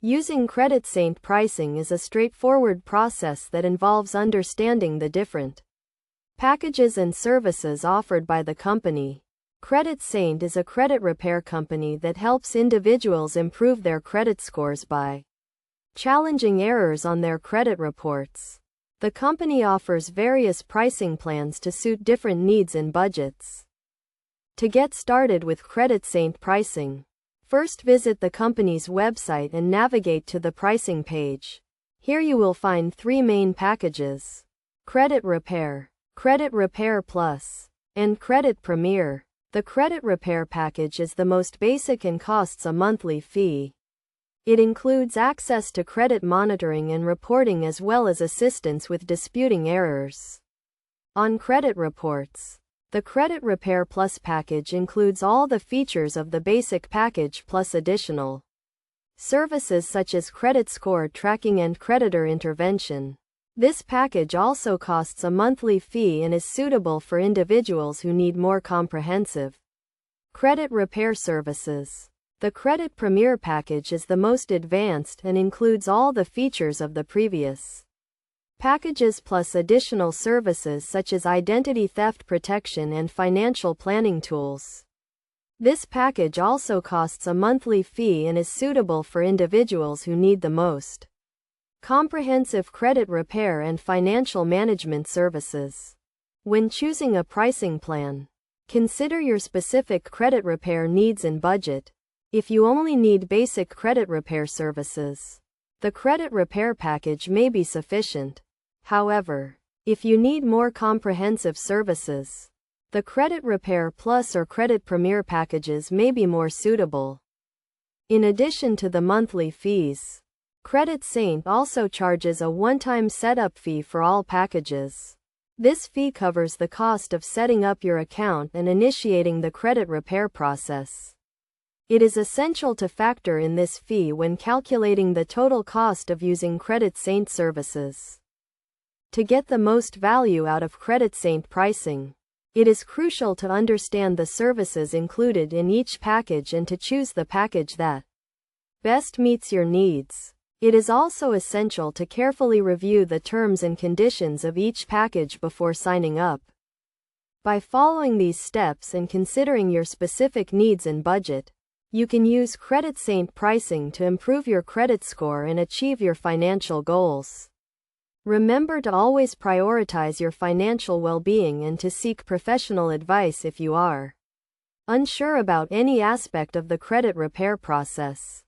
Using CreditSaint pricing is a straightforward process that involves understanding the different packages and services offered by the company. CreditSaint is a credit repair company that helps individuals improve their credit scores by challenging errors on their credit reports. The company offers various pricing plans to suit different needs and budgets. To get started with CreditSaint pricing, first visit the company's website and navigate to the pricing page. Here you will find three main packages: Credit Repair, Credit Repair Plus, and Credit Premier. The Credit Repair package is the most basic and costs a monthly fee. It includes access to credit monitoring and reporting as well as assistance with disputing errors on credit reports. The Credit Repair Plus package includes all the features of the basic package plus additional services such as credit score tracking and creditor intervention. This package also costs a monthly fee and is suitable for individuals who need more comprehensive credit repair services. The Credit Premier package is the most advanced and includes all the features of the previous packages plus additional services such as identity theft protection and financial planning tools. This package also costs a monthly fee and is suitable for individuals who need the most comprehensive credit repair and financial management services. When choosing a pricing plan, consider your specific credit repair needs and budget. If you only need basic credit repair services, the Credit Repair package may be sufficient. However, if you need more comprehensive services, the Credit Repair Plus or Credit Premier packages may be more suitable. In addition to the monthly fees, CreditSaint also charges a one-time setup fee for all packages. This fee covers the cost of setting up your account and initiating the credit repair process. It is essential to factor in this fee when calculating the total cost of using CreditSaint services. To get the most value out of CreditSaint pricing, it is crucial to understand the services included in each package and to choose the package that best meets your needs. It is also essential to carefully review the terms and conditions of each package before signing up. By following these steps and considering your specific needs and budget, you can use CreditSaint pricing to improve your credit score and achieve your financial goals. Remember to always prioritize your financial well-being and to seek professional advice if you are unsure about any aspect of the credit repair process.